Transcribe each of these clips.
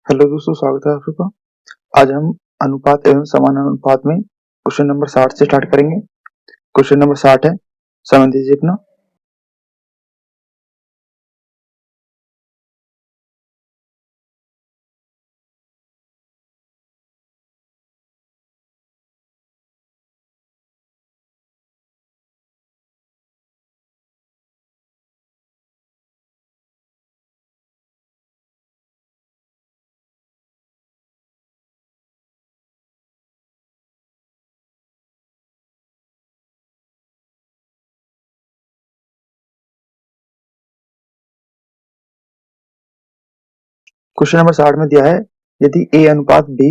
Hello दोस्तों, स्वागत है आपका। आज हम अनुपात एवं समान अनुपात में क्वेश्चन नंबर 60 से स्टार्ट करेंगे। क्वेश्चन नंबर 60 है, समझ लीजिए अपना। क्वेश्चन नंबर 60 में दिया है, यदि ए अनुपात बी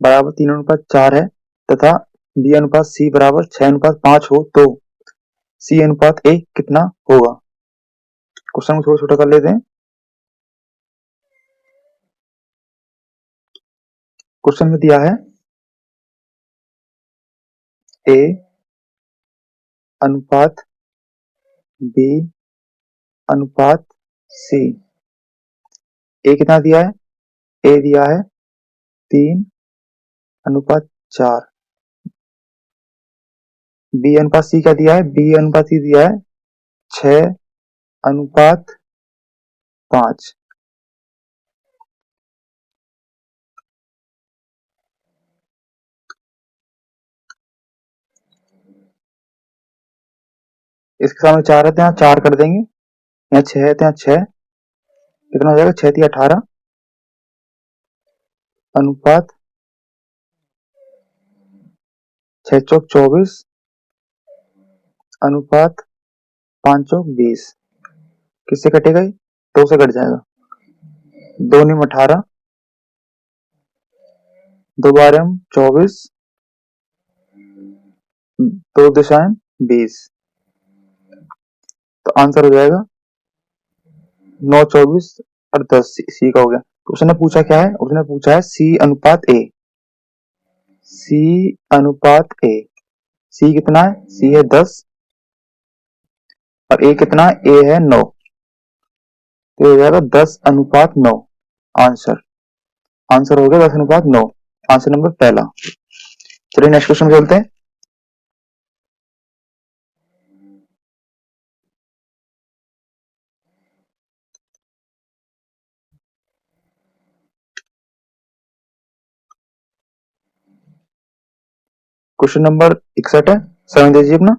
बराबर 3:4 है तथा बी अनुपात सी बराबर 6:5 हो तो सी अनुपात ए कितना होगा। क्वेश्चन को थोड़ा छोटा कर लेते हैं। क्वेश्चन में दिया है ए अनुपात बी अनुपात सी। ए कितना दिया है? ए दिया है 3:4। बी अनुपात सी क्या दिया है? बी अनुपात सी दिया है 6:5। इसके सामने 4 है तो यहाँ 4 कर देंगे, यहाँ 6 है तो यहाँ 6। कितना हो जाएगा? 6×3 = 18 अनुपात 6×4 = 24 अनुपात 5×20। किससे कटेगा ये? 2 से कट जाएगा। 2×9 = 18, 2×12 = 24, 2×2 = 20। तो आंसर हो जाएगा 9, 24 और 10। सी का हो गया। तो उसने पूछा क्या है? उसने पूछा है सी अनुपात ए। सी अनुपात ए। सी कितना है? सी है 10 और ए कितना है? ए है 9। तो हो जाएगा 10:9। आंसर आंसर हो गया 10:9। आंसर नंबर पहला। चलिए नेक्स्ट क्वेश्चन चलते हैं। क्वेश्चन नंबर 61 है, समझ लीजिए अपना।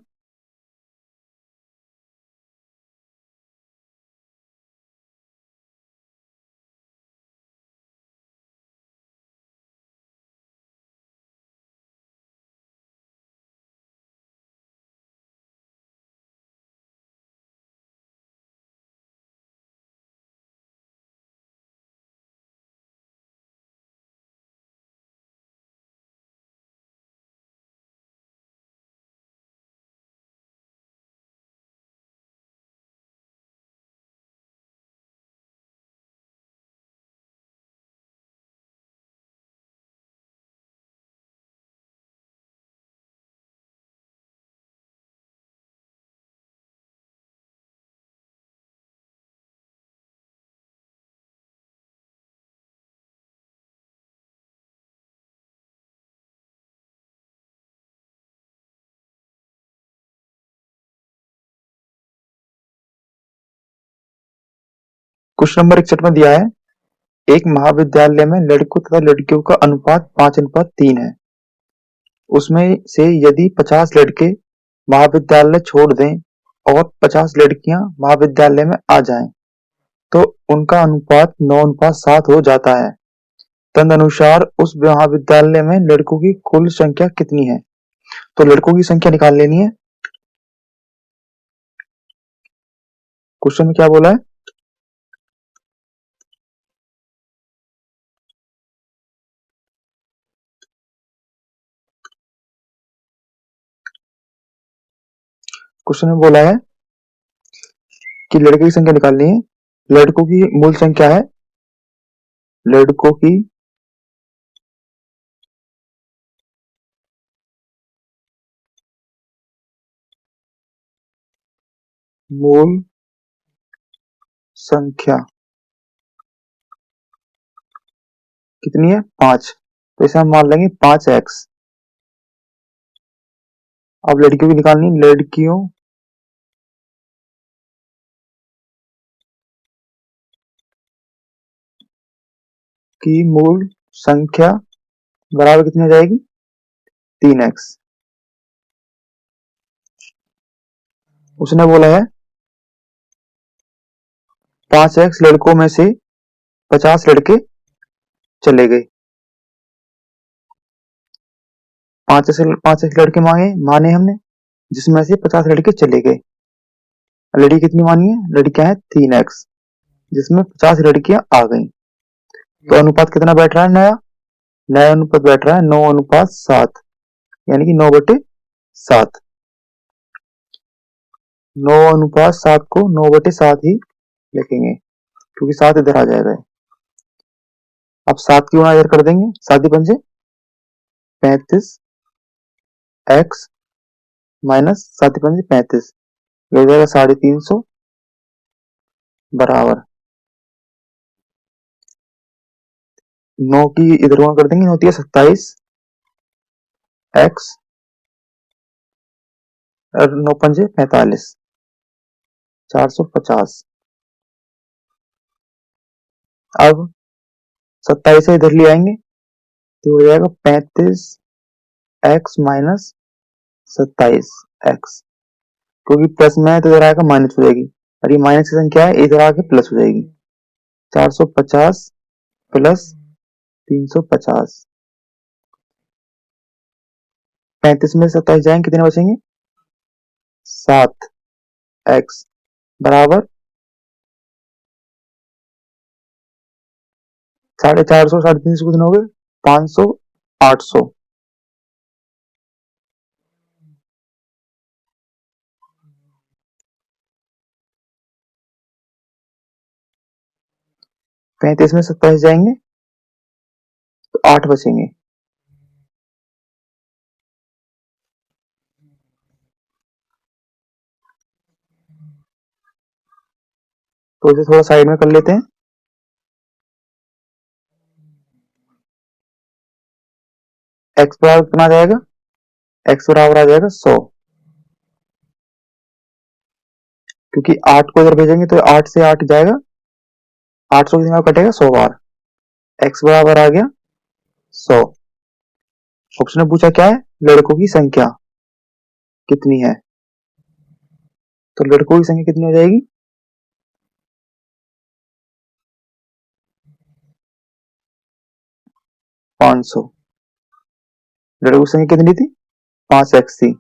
क्वेश्चन नंबर 61 में दिया है, एक महाविद्यालय में लड़कों तथा लड़कियों का अनुपात 5:3 है। उसमें से यदि 50 लड़के महाविद्यालय छोड़ दें और 50 लड़कियां महाविद्यालय में आ जाएं, तो उनका अनुपात 9:7 हो जाता है। तदनुसार उस महाविद्यालय में लड़कों की कुल संख्या कितनी है? तो लड़कों की संख्या निकाल लेनी है। क्वेश्चन में क्या बोला है? क्वेश्चन में बोला है कि लड़के की संख्या निकालनी है। लड़कों की मूल संख्या है, लड़कों की मूल संख्या कितनी है 5, तो इसे हम मान लेंगे 5x। अब लड़कियों की निकालनी, लड़कियों की मूल संख्या बराबर कितनी हो जाएगी 3x। उसने बोला है 5x लड़कों में से 50 लड़के चले गए। 5x लड़के माने हमने, जिसमें से 50 लड़के चले गए। लड़की कितनी मानी है, लड़कियां हैं 3x, जिसमें 50 लड़कियां आ गई। तो अनुपात कितना बैठ रहा है, नया नया अनुपात बैठ रहा है 9:7, यानी कि 9/7। 9:7 को 9/7 ही लिखेंगे, क्योंकि 7 इधर आ जाएगा। अब 7 की गुणा इधर कर देंगे, 7 पंजे 35x माइनस 7 पंजे 35, ये हो जाएगा 350 बराबर 9 की इधर गुणा कर देंगे, 9 होती है 27x और 9 पंजे 45, 450। अब 27 से इधर ले आएंगे तो हो जाएगा 35x माइनस 27x, क्योंकि प्लस में है तो इधर आएगा माइनस हो जाएगी, और ये माइनस की संख्या है, इधर आके प्लस हो जाएगी। 450 प्लस 350, 35 में 27 जाएंगे कितने बचेंगे 7x बराबर 450, 350 कितने हो गए 500, 800। 35 में 27 जाएंगे तो 8 बचेंगे। तो इसे थोड़ा साइड में कर लेते हैं। x बराबर कितना आ जाएगा, x बराबर आ जाएगा 100, क्योंकि 8 को इधर भेजेंगे तो 8 से 8 जाएगा, 800 कितनी बार कटेगा 100 बार। x बराबर आ गया 100। ऑप्शन में पूछा क्या है, लड़कों की संख्या कितनी है, तो लड़कों की संख्या कितनी हो जाएगी 500। लड़कों की संख्या कितनी थी 5x थी।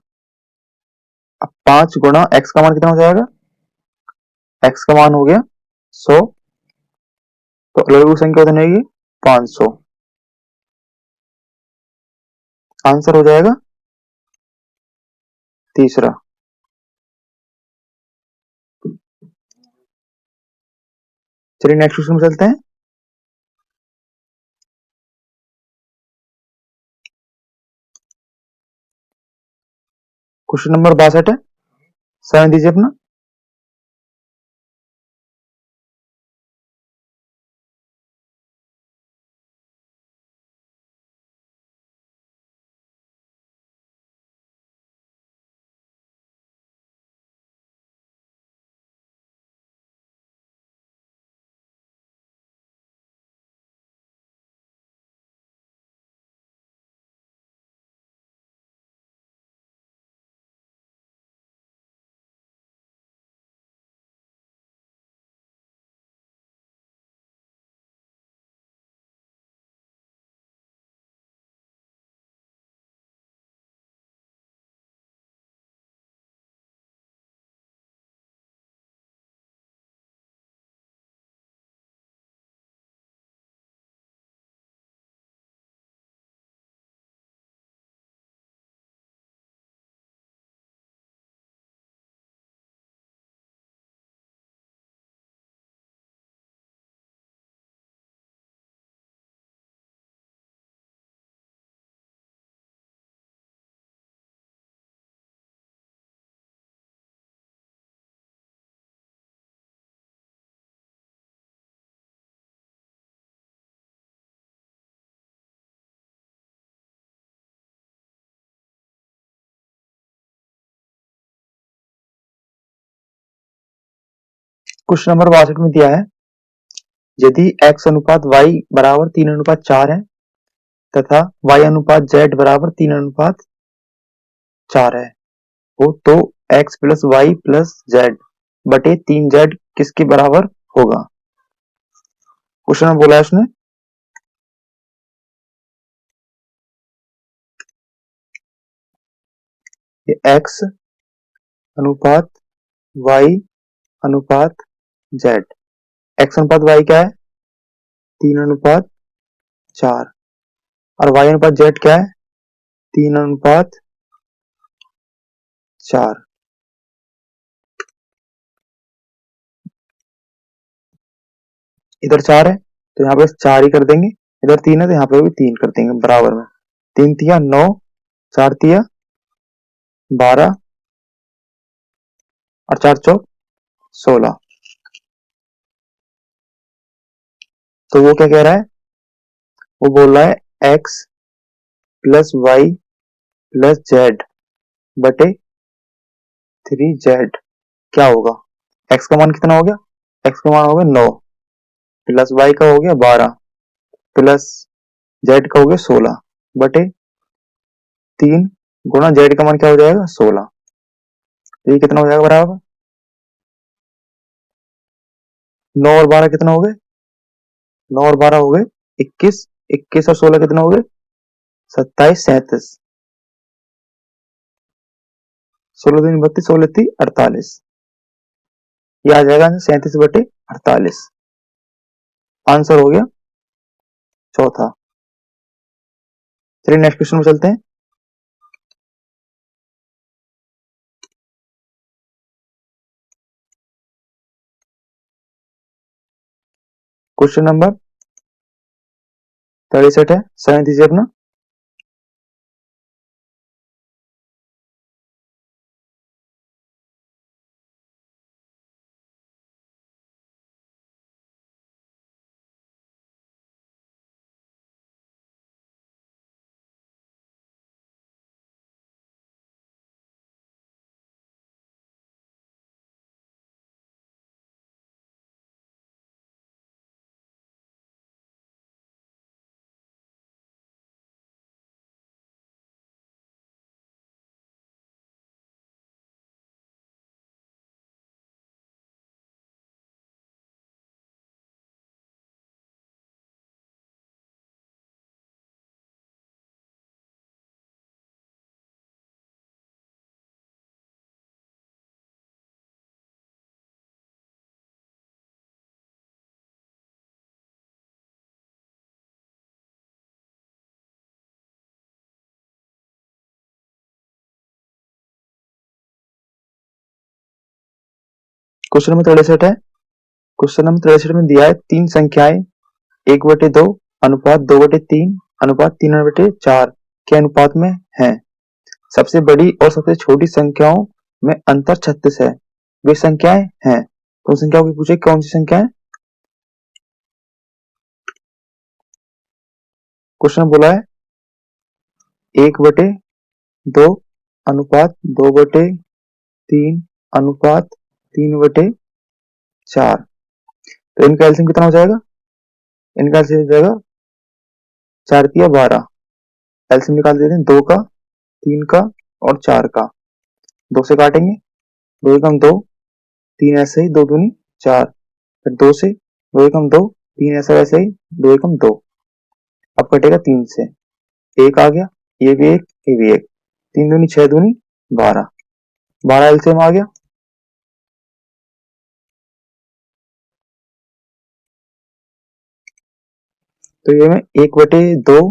अब 5 गुणा x का मान कितना हो जाएगा, x का मान हो गया 100, तो लड़कों की संख्या कितनी होगी 500। आंसर हो जाएगा तीसरा। चलिए नेक्स्ट क्वेश्चन में चलते हैं। क्वेश्चन नंबर 62 है, समय दीजिए अपना। क्वेश्चन नंबर 62 में दिया है यदि x अनुपात y बराबर 3:4 है तथा y अनुपात z बराबर 3:4 है हो तो x plus y plus z बटे 3z किसके बराबर होगा। क्वेश्चन में बोला है उसने x अनुपात y अनुपात z, x अनुपात y क्या है 3:4 और y अनुपात z क्या है 3:4। इधर 4 है तो यहाँ पे 4 ही कर देंगे, इधर 3 है तो यहाँ पे भी 3 कर देंगे बराबर में। 3 तिया 9, 4 तिया 12 और 4 चौक 16। तो वो क्या कह रहा है, वो बोल रहा है x plus y plus z बटे 3z क्या होगा। x का मान कितना हो गया, x का मान हो गया 9 प्लस y का हो गया 12 प्लस z का हो गया 16 बटे 3 गुणा z का मान क्या हो जाएगा 16। तो ये कितना हो जाएगा बराबर 9 और 12 कितना हो गए, 9 और 12 हो गए 21, 21 और 16 कितना हो गए 27, 37, 16 दूनी 32, 16 तीन 48। ये आ जाएगा 37 बटे 48। आंसर हो गया चौथा। चलिए नेक्स्ट क्वेश्चन में चलते हैं। क्वेश्चन नंबर 63 है, समझ दीजिए अपना। क्वेश्चन नंबर 63 है। क्वेश्चन नंबर 63 में दिया है तीन संख्याएं 1/2 अनुपात 2/3 अनुपात 3/4 के अनुपात में हैं। सबसे बड़ी और सबसे छोटी संख्याओं में अंतर 36 है। वे संख्याएं हैं, तो उन संख्याओं की पूछे कौन सी संख्या है। क्वेश्चन बोला है 1/2 अनुपात 2/3 अनुपात 3/4। तो इनका एलसीएम कितना हो जाएगा, इनका एलसीएम हो जाएगा 4 तिया 12। एलसीएम निकाल देते हैं 2 का 3 का और 4 का, 2 से काटेंगे 2 एकम 2, 3 ऐसे ही 2 दूनी 4, फिर 2 से 2 एकम 2, 3 ऐसा वैसे ही 2 एकम 2। अब कटेगा 3 से, 1 आ गया, ये भी 1 ये भी 1, 3 दूनी 6 दूनी 12, 12 एलसीएम आ गया। तो ये में 1/2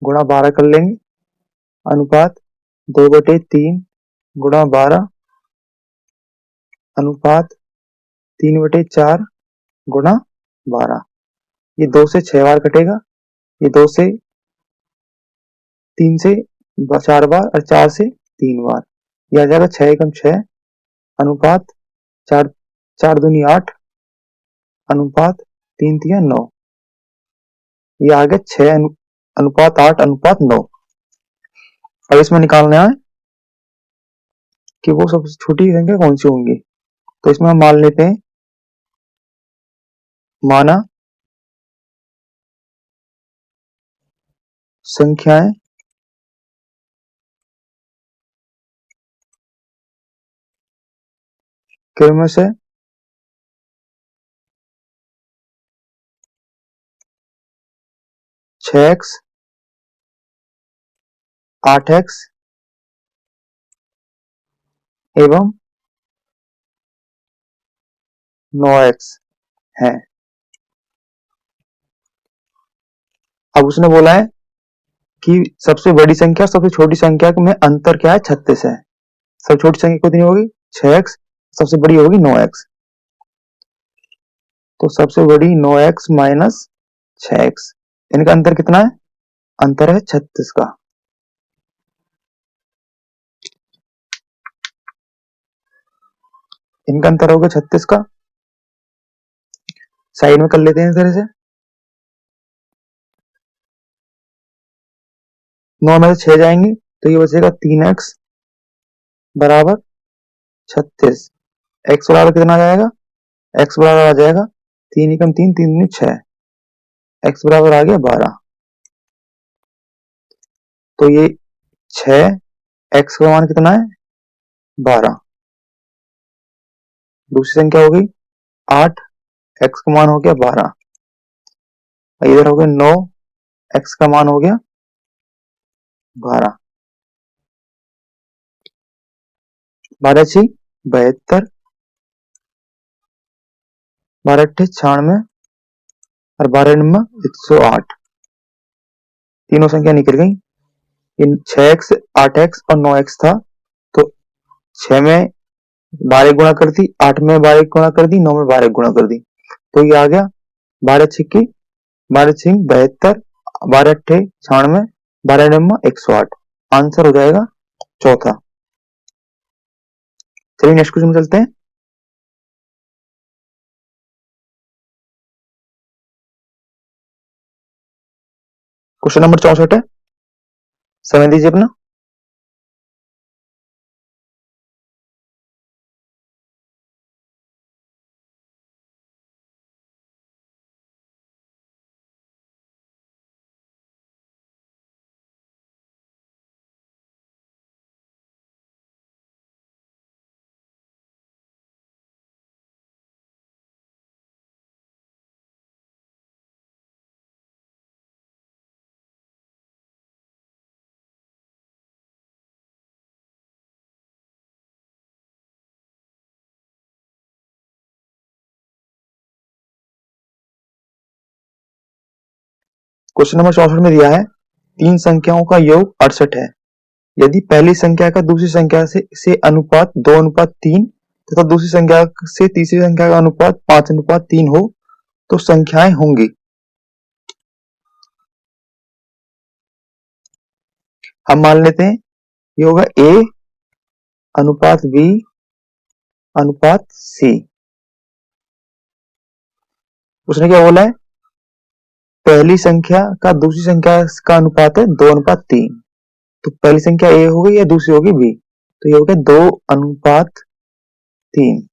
गुणा 12 कर लेंगे अनुपात 2/3 गुणा 12 अनुपात 3/4 गुणा 12। ये 2 से 6 बार कटेगा, ये 2 से 3 से 4 बार और 4 से 3 बार। ये आ जाएगा 6 एकम 6 अनुपात 4, 4 दूनी 8 अनुपात 3 तिया 9। ये आ गया 6 अनुपात 8 अनुपात 9। अब इसमें निकालना है कि वो सबसे छोटी संख्या कौन सी होंगी। तो इसमें हम मान लेते हैं माना संख्याएं क्रम से 6x 8x एवं 9x है। अब उसने बोला है कि सबसे बड़ी संख्या सबसे छोटी संख्या में अंतर क्या है, 36 है। सबसे छोटी संख्या कितनी होगी, 6x, सबसे बड़ी होगी 9x। तो सबसे बड़ी 9x माइनस 6x, इनका अंतर कितना है, अंतर है 36 का। इनका अंतर होगा 36 का। साइड में कर लेते हैं इस तरह से, 9 में से 6 जाएंगे तो ये बचेगा 3x बराबर 36। x बराबर कितना आ जाएगा, x बराबर आ जाएगा 3 एकम 3, 3 दूनी 6, x बराबर आ गया 12। तो ये 6, x का मान कितना है 12। दूसरी संख्या हो गई 8, x का मान हो गया 12। इधर हो गया 9, x का मान हो गया 12। 12 6 72, 12 8 96 और 12 9 108। तीनों संख्या निकल गई। इन 6x 8x और 9x था, तो 6 में 12 गुणा कर दी, 8 में 12 गुणा कर दी, 9 में 12 गुणा कर दी, तो ये आ गया 12 छिक्की 12 छिक 72, 12 अट्ठे 96, 12 नम्मा 108। आंसर हो जाएगा चौथा। चलिए नेक्स्ट क्वेश्चन में चलते हैं। क्वेश्चन नंबर 64 है, समय दीजिए अपना। क्वेश्चन नंबर 64 में दिया है, तीन संख्याओं का योग 68 है। यदि पहली संख्या का दूसरी संख्या से अनुपात 2:3 तथा दूसरी संख्या से तीसरी संख्या का अनुपात 5:3 हो तो संख्याएं होंगी। हम मान लेते हैं ये होगा A अनुपात B अनुपात C। उसने क्या बोला है, पहली संख्या का दूसरी संख्या का अनुपात है 2:3, तो पहली संख्या A होगी या दूसरी होगी B, तो ये हो गया 2:3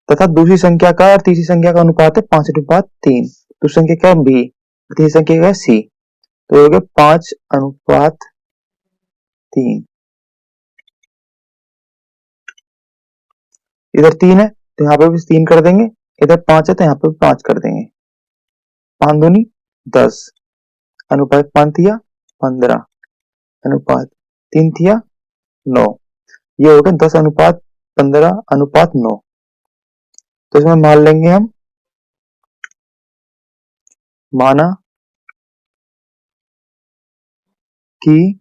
तथा दूसरी संख्या का और तीसरी संख्या का अनुपात है 5:3। दूसरी संख्या क्या है B, तीसरी संख्या क्या है C, तो ये हो गया 5:3। इधर 3 है तो यहाँ पे भी 3 कर देंगे, इधर 5 है तो यहाँ पे 5 कर देंगे। 5 दूनी 10, अनुपात 5 थिया 15, अनुपात 3 थिया 9। ये हो गया 10:15:9। तो इसमें मान लेंगे हम, माना कि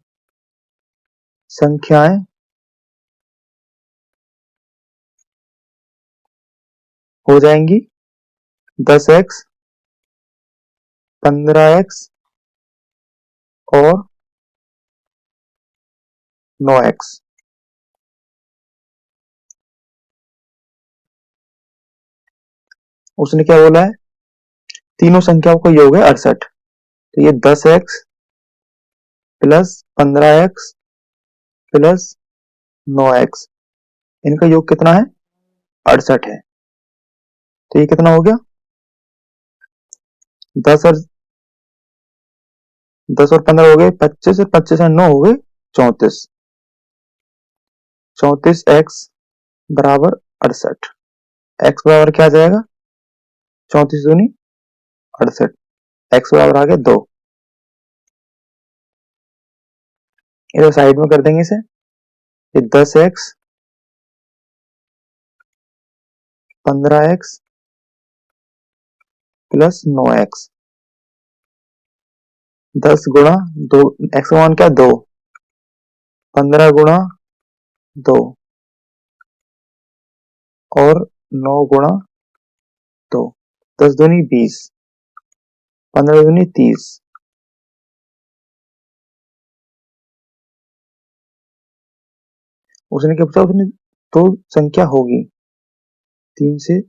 संख्याएं हो जाएंगी 10x 15x और 9x। उसने क्या बोला है, तीनों संख्याओं का योग है 68, तो ये 10x plus 15x plus 9x, इनका योग कितना है 68 है। तो ये कितना हो गया 10 और 15 हो गए 25 और 25 और 9 हो गए 34। 34x बराबर 68। x बराबर क्या आ जाएगा? 34 दूनी 68। x बराबर आ गया 2। इधर साइड में कर देंगे इसे। ये 10x 15x प्लस 9x। 10 गुणा 2, x का मान क्या 2। 15 गुणा 2 और 9 गुणा 2। 10 दूनी 20, 15 दूनी 30। उसने क्या पूछा? उसने दो संख्या होगी 3 से,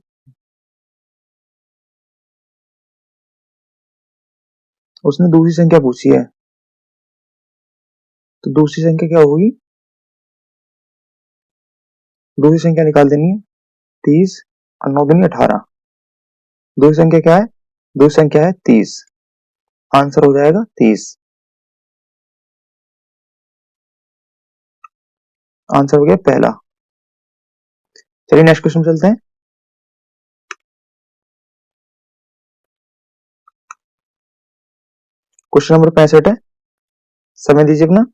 उसने दूसरी संख्या पूछी है, तो दूसरी संख्या क्या होगी? दूसरी संख्या निकाल देनी है। 30 और 9 दूनी 18। दूसरी संख्या क्या है? दूसरी संख्या है 30। आंसर हो जाएगा 30। आंसर हो गया पहला। चलिए नेक्स्ट क्वेश्चन चलते हैं। क्वेश्चन नंबर 65 है। समय दीजिए अपना।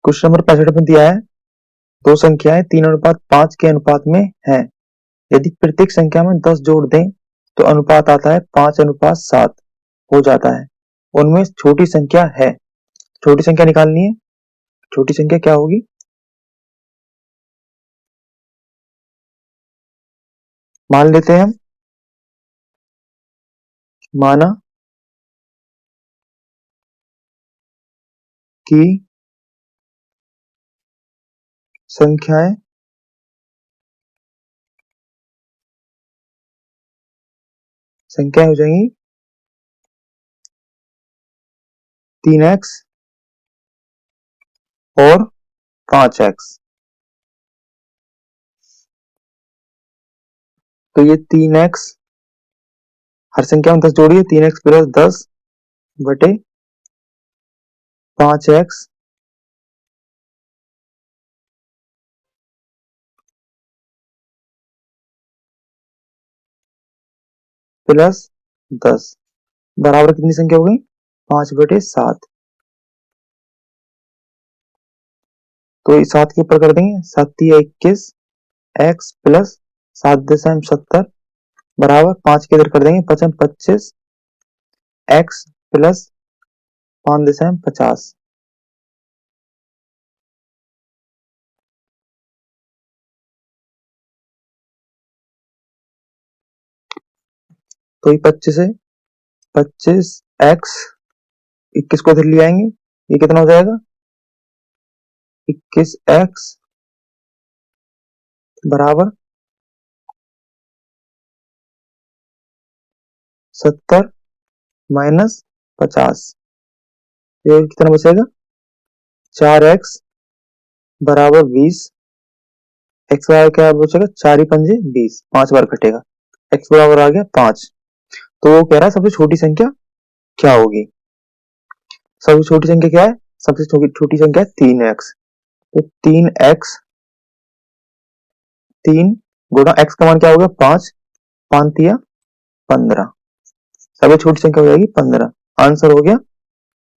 क्वेश्चन नंबर 65 में दिया है दो संख्याएं 3:5 के अनुपात में हैं। यदि प्रत्येक संख्या में 10 जोड़ दें तो अनुपात आता है 5:7 हो जाता है। उनमें छोटी संख्या है। छोटी संख्या निकालनी है। छोटी संख्या क्या होगी? मान लेते हैं हम, माना कि संख्याएं हो जाएंगी 3x और 5x। तो ये 3x, हर संख्या में 10 जोड़िए, 3x प्लस 10 बटे 5x प्लस 10 बराबर कितनी संख्या हो गई? 5/7। तो इस 7 के ऊपर कर देंगे, 7×21 x प्लस 7.70 बराबर 5 के इधर कर देंगे, 5×25 x प्लस 5.50। तो ये 25 है, 25x 21 को इधर ले आएंगे, ये कितना हो जाएगा? 21x बराबर 70 माइनस 50, ये कितना बचेगा 4x बराबर 20, x बराबर क्या बचेगा 4 पंजे 20, 5 बार कटेगा, x बराबर आ गया 5। तो वो कह रहा है सबसे छोटी संख्या क्या होगी। सबसे छोटी संख्या क्या है, सबसे छोटी संख्या है 3x। तो 3x 3 गुणा x का मान क्या होगा 5, 5 तिया 15, सबसे छोटी संख्या हो जाएगी 15। आंसर हो गया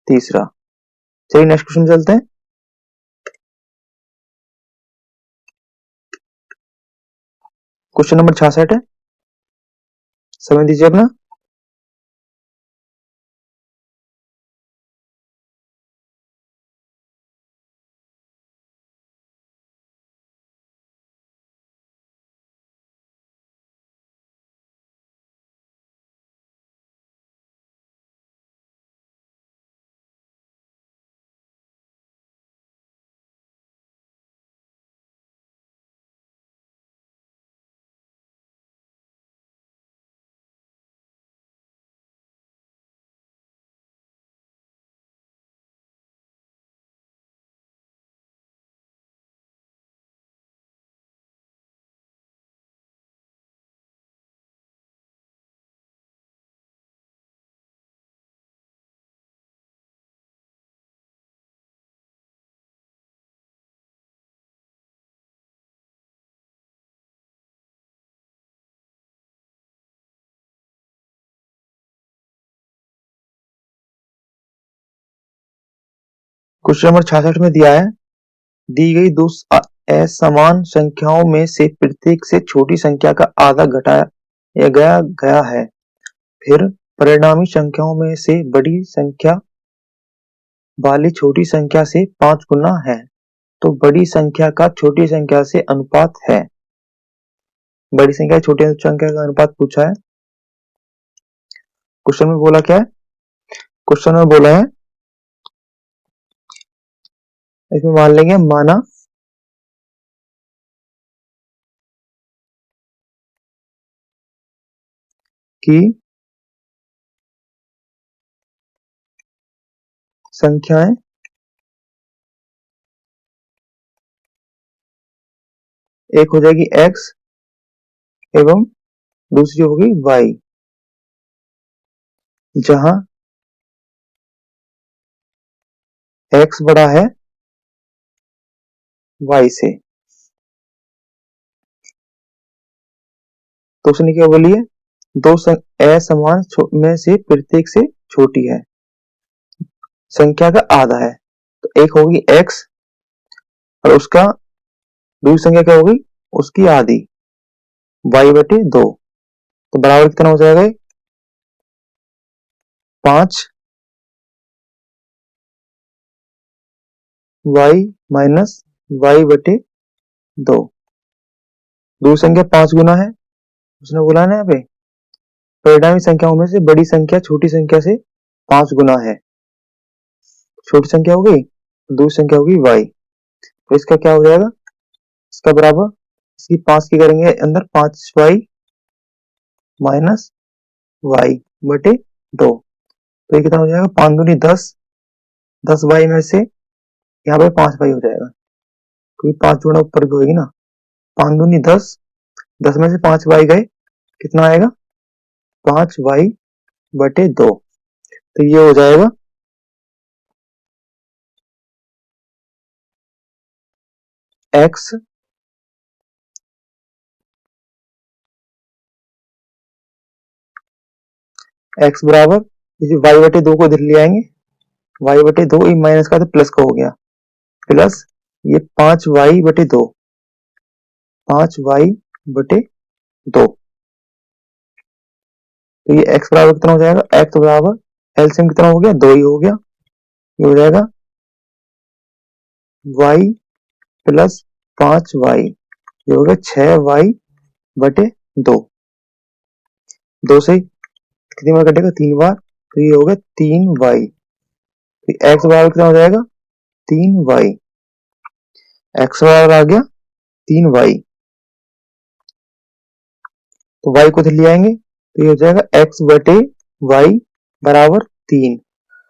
तीसरा। चलिए नेक्स्ट क्वेश्चन चलते हैं। क्वेश्चन नंबर 66 है, समय दीजिए अपना। क्वेश्चन नंबर 66 में दिया है, दी गई दो असमान संख्याओं में से प्रत्येक से छोटी संख्या का आधा घटाया गया है, फिर परिणामी संख्याओं में से बड़ी संख्या वाली छोटी संख्या से 5 गुना है, तो बड़ी संख्या का छोटी संख्या से अनुपात है। बड़ी संख्या छोटी संख्या का अनुपात पूछा है। क्वेश्चन में बोला क्या है, क्वेश्चन में बोला है, इसमें मान लेंगे माना कि संख्याएं एक हो जाएगी x एवं दूसरी होगी y, जहां x बड़ा है y से। तो उसने क्या बोली है, दो असमान में से प्रत्येक से छोटी है, संख्या का आधा है, तो एक होगी x और उसका दूसरी संख्या क्या होगी उसकी आधी, y बटे 2। तो बराबर कितना हो जाएगा 5 y माइनस y बटे 2। दूसरी संख्या 5 गुना है, उसने बोला ना यहाँ पे परिणामी संख्याओं में से बड़ी संख्या छोटी संख्या से 5 गुना है। छोटी संख्या हो गई, दूसरी संख्या होगी y, तो इसका क्या हो जाएगा, इसका बराबर इसकी 5 की करेंगे अंदर 5y माइनस y बटे 2। तो ये कितना हो जाएगा 5 दूनी 10, 10y में से यहाँ पे 5y हो जाएगा, क्योंकि 5 जोड़ा ऊपर की होगी ना। 5 दूनी 10, 10 में से 5y गए, कितना आएगा 5y बटे 2। तो ये हो जाएगा x बराबर इसे y बटे 2 को इधर ले आएंगे, y बटे 2 माइनस का तो प्लस का हो गया, प्लस ये 5y बटे 2, 5y बटे 2। तो ये x बराबर कितना हो जाएगा, x बराबर एलसीएम कितना हो गया 2 ही हो गया, ये हो जाएगा y प्लस 5y, ये हो गया 6y बटे 2। 2 से कितनी बार कटेगा 3 बार, तो ये हो गया 3y। तो x बराबर कितना हो जाएगा 3y, x बराबर आ गया 3y। तो y को ले आएंगे, तो ये हो जाएगा x बटे y बराबर 3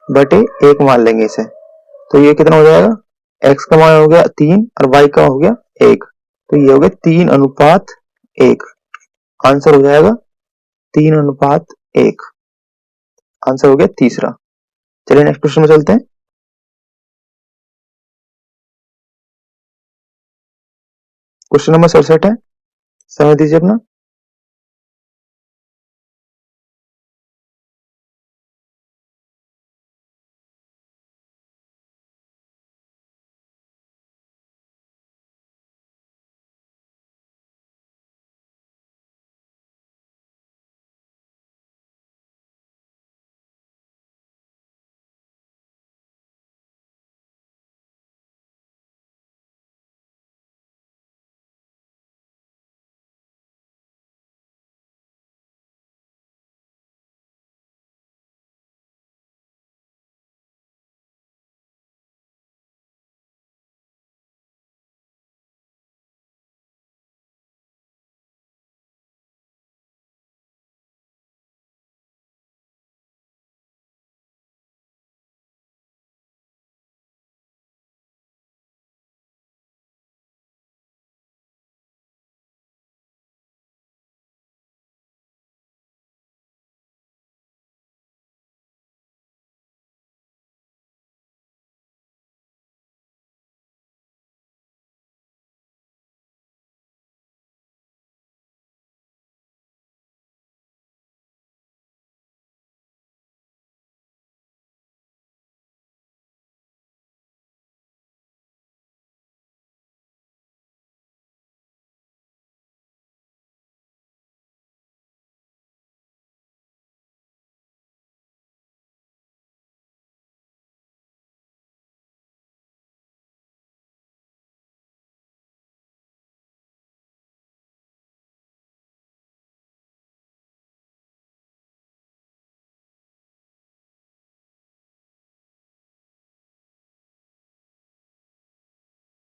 बटे 1 मान लेंगे इसे। तो ये कितना हो जाएगा, x का मान हो गया 3 और y का हो गया 1, तो ये हो गया 3:1। आंसर हो जाएगा 3:1। आंसर हो गया तीसरा। चलिए नेक्स्ट क्वेश्चन में चलते हैं। क्वेश्चन नंबर 67 है, समझ दीजिए अपना।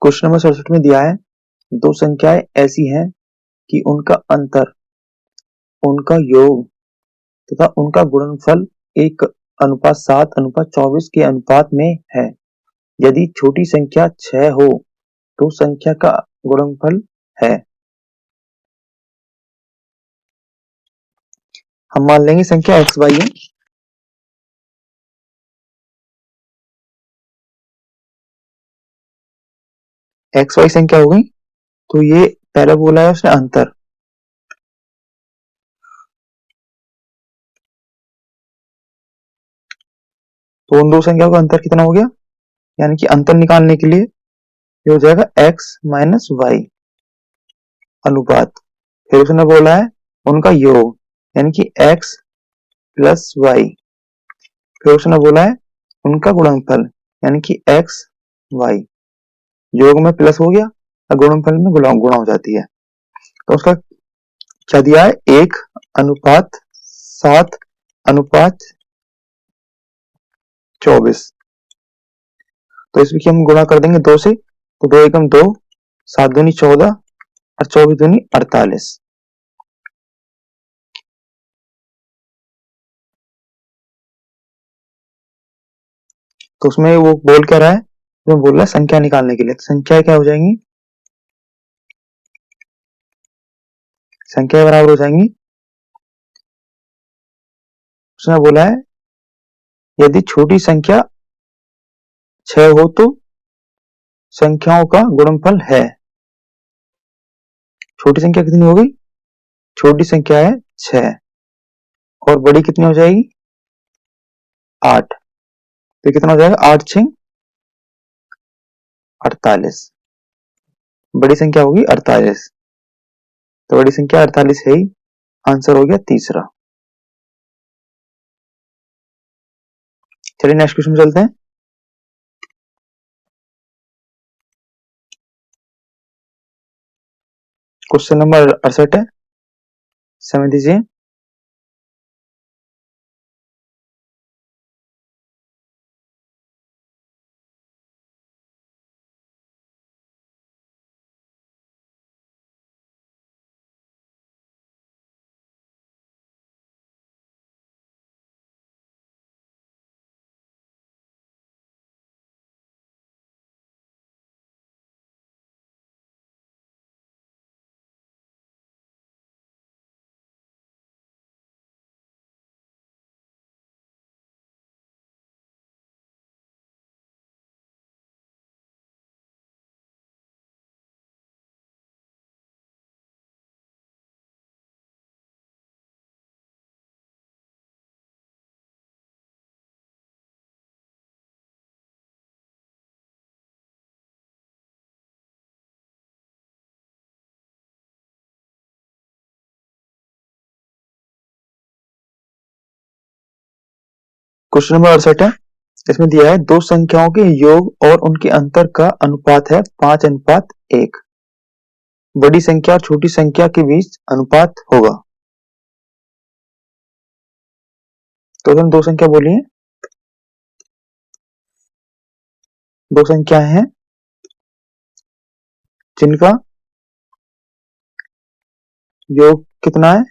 क्वेश्चन नंबर 67 में दिया है, दो संख्याएं ऐसी हैं कि उनका अंतर, उनका योग तथा उनका गुणनफल 1:7:24 के अनुपात में है। यदि छोटी संख्या 6 हो तो संख्या का गुणनफल है। हम मान लेंगे संख्या एक्स वाई है। एक्स वाई संख्या हो गई, तो ये पहला बोला है उसने अंतर, तो उन दो संख्याओं का अंतर कितना हो गया, यानी कि अंतर निकालने के लिए ये हो जाएगा x माइनस वाई अनुपात, फिर उसने बोला है उनका योग यानी कि x प्लस वाई, फिर उसने बोला है उनका गुणनफल यानी कि x वाई, योग में प्लस हो गया और गुणनफल में गुणा हो जाती है। तो उसका क्या दिया है, 1:7:24, तो इसमें हम गुणा कर देंगे 2 से, तो 2 एकम 2, 7 दूनी 14 और 24 दूनी 48। तो उसमें वो बोल क्या रहा है, वो बोल रहा है संख्या निकालने के लिए, तो संख्या क्या हो जाएंगी, संख्या बराबर हो जाएंगी, उसने बोला है यदि छोटी संख्या 6 हो तो संख्याओं का गुणनफल है। छोटी संख्या कितनी हो गई, छोटी संख्या है 6 और बड़ी कितनी हो जाएगी 8, तो कितना हो जाएगा 8 6 48, बड़ी संख्या होगी 48, तो बड़ी संख्या 48 है ही, आंसर हो गया तीसरा। चलिए नेक्स्ट क्वेश्चन में चलते हैं। क्वेश्चन नंबर 68 है, समझ दीजिए। क्वेश्चन नंबर 68 है। इसमें दिया है दो संख्याओं के योग और उनके अंतर का अनुपात है 5:1। बड़ी संख्या और छोटी संख्या के बीच अनुपात होगा। तो हम दो संख्या बोली है, दो संख्या हैं जिनका योग कितना है,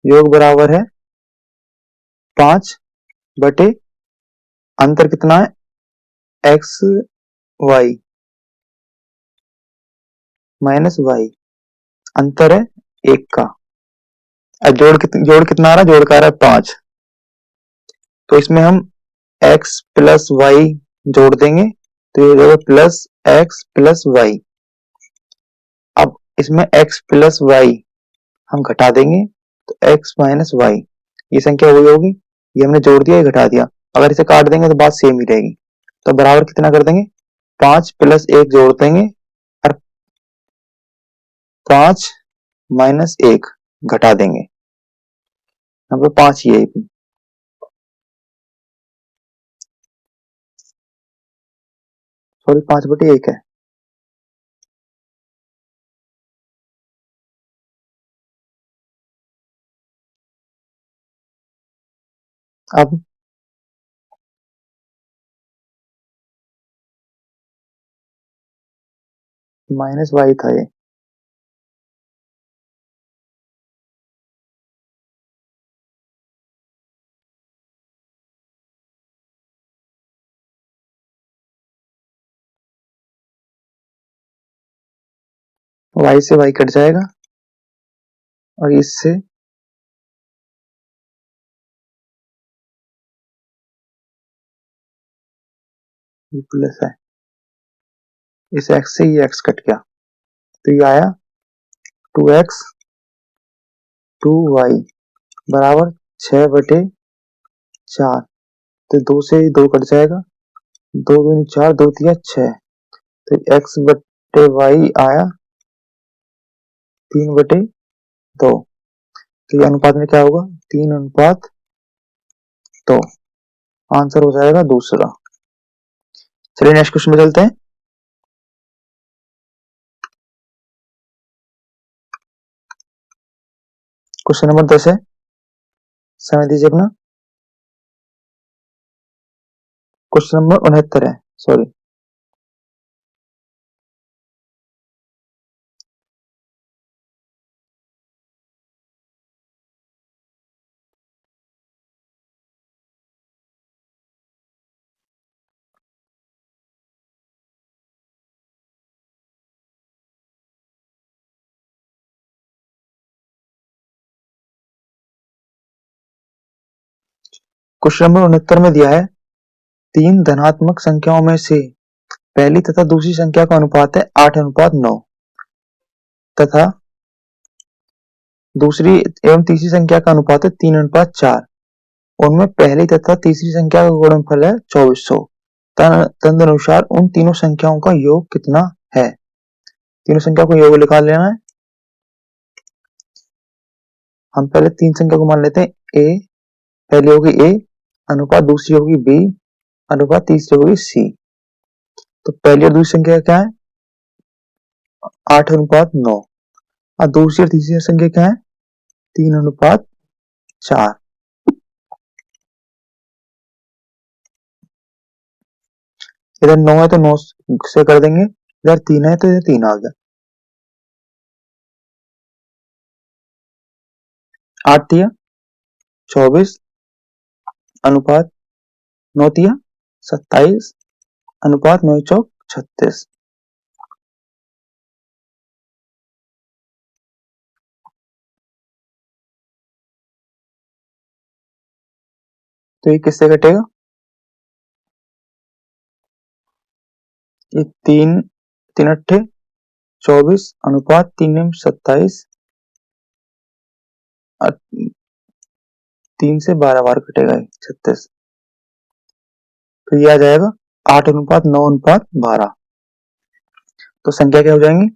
योग बराबर है 5 बटे अंतर कितना है एक्स वाई माइनस वाई, अंतर है 1 का। जोड़ कितना आ रहा है, जोड़ का आ रहा है 5। तो इसमें हम x प्लस वाई जोड़ देंगे तो ये हो जाएगा प्लस एक्स प्लस वाई। अब इसमें x प्लस वाई हम घटा देंगे तो x माइनस वाई, ये संख्या वही होगी, ये हमने जोड़ दिया, ये घटा दिया। अगर इसे काट देंगे तो बात सेम ही रहेगी। तो बराबर कितना कर देंगे, 5 प्लस 1 जोड़ देंगे और 5 माइनस 1 घटा देंगे। यहाँ पे 5 ही है, सॉरी 5/1 है। अब माइनस वाई था ये, वाई से वाई कट जाएगा और इससे ये प्लस है, इस एक्स से ये एक्स कट गया तो ये आया 2x 2y बराबर 6/4। तो 2 से 2 कट जाएगा, 2 दूनी 4, 2 तिया 6। तो x/y आया 3/2। तो ये अनुपात में क्या होगा, 3:2। आंसर हो जाएगा दूसरा। चलिए नेक्स्ट क्वेश्चन में चलते हैं। क्वेश्चन नंबर 10 है, समय दीजिए अपना। क्वेश्चन नंबर 69 है, सॉरी। क्वेश्चन नंबर 69 में दिया है 3 धनात्मक संख्याओं में से पहली तथा दूसरी संख्या का अनुपात है 8:9 तथा दूसरी एवं तीसरी संख्या का अनुपात है 3:4। उनमें पहली तथा तीसरी संख्या का गुणनफल है 2400। तदनुसार उन तीनों संख्याओं का योग कितना है। तीनों संख्या को योग निकाल लेना है। हम पहले तीन संख्या को मान लेते हैं ए, पहली होगी ए अनुपात दूसरी होगी बी अनुपात तीसरी होगी सी। तो पहली और दूसरी संख्या क्या है 8:9 और दूसरी और तीसरी संख्या क्या है 3:4। इधर 9 है तो 9 से कर देंगे, इधर 3 है तो इधर 3 आ गया। 8 तिया 24 अनुपात 9 तिया 27 अनुपात 9 चौक 36। तो ये किससे कटेगा, ये 3 24 अनुपात 3 और 3 से 12 बार कटेगा 36। तो ये आ जाएगा 8:9:12। तो संख्या क्या हो जाएंगी,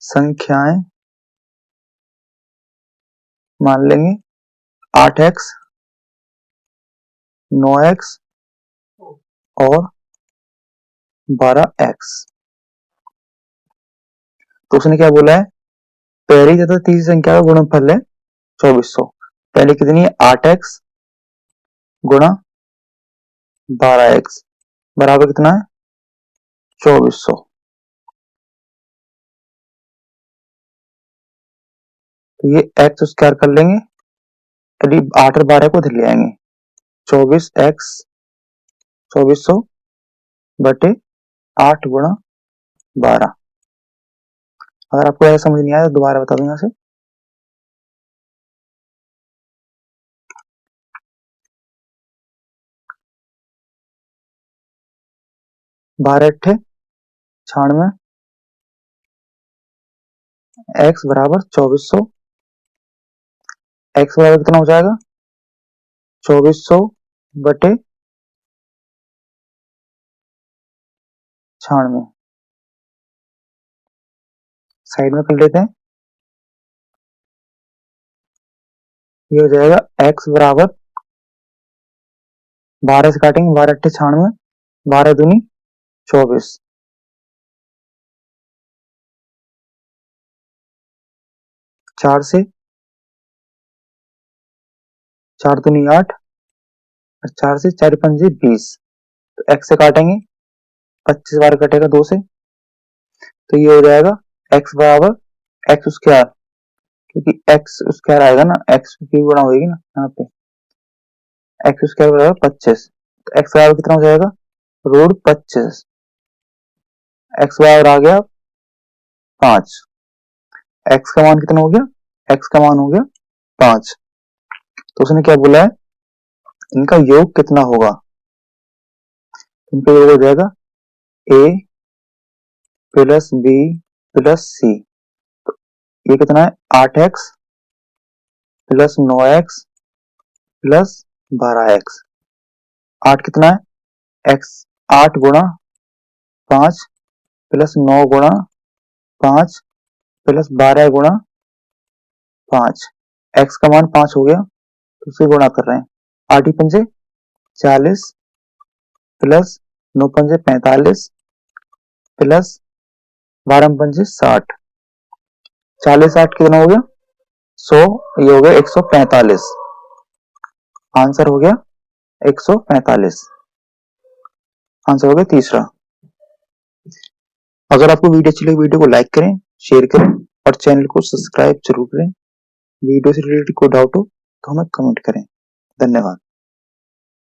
संख्याएं मान लेंगे 8x 9x और 12x। तो उसने क्या बोला है, पहली तथा तीसरी संख्या का गुणनफल है 2400। पहले कितनी है, 8x गुणा 12x बराबर कितना है, 2400। तो ये x स्क्वायर कर लेंगे, यदि 8 और 12 को इधर ले आएंगे, 24x 2400 बटे 8 गुणा 12। अगर आपको ऐसा समझ नहीं आया तो दोबारा बता दूंगा इसे। 12 अट्ठे 96, x बराबर 2400। x बराबर कितना हो जाएगा, 2400 बटे 96। साइड में कर लेते हैं, ये हो जाएगा x बराबर 12 से काटेंगे, 12 अट्ठे 96, 12 दूनी 24, 4 से 4 दूनी 8 और 4 से 4 पंजे 20। तो x से काटेंगे, 25 बार कटेगा 2 से, तो ये हो जाएगा x बराबर x स्क्वायर, क्योंकि x स्क्वायर आएगा ना, x की गुणा होगी ना यहाँ पे, x स्क्वायर बराबर 25। तो x बराबर कितना हो जाएगा, रूट 25। x बराबर आ गया 5। x का मान कितना हो गया, x का मान हो गया 5। तो उसने क्या बोला है, इनका योग कितना होगा, इनका योग हो जाएगा a plus b plus c। तो ये कितना है, 8x plus 9x plus 12x। 8 कितना है, x 8 गुणा 5 प्लस 9 गुणा 5 प्लस 12 गुणा 5। x का मान 5 हो गया, तो उसे गुणा कर रहे हैं। 8 ही पंजे 40 प्लस 9 पंजे 45 प्लस 12 पंजे 60। 40 8 कितना हो गया, 100। ये हो गया 145। आंसर हो गया 145। आंसर हो गया तीसरा। अगर आपको वीडियो अच्छी लगी, वीडियो को लाइक करें, शेयर करें और चैनल को सब्सक्राइब जरूर करें। वीडियो से रिलेटेड कोई डाउट हो तो हमें कमेंट करें। धन्यवाद।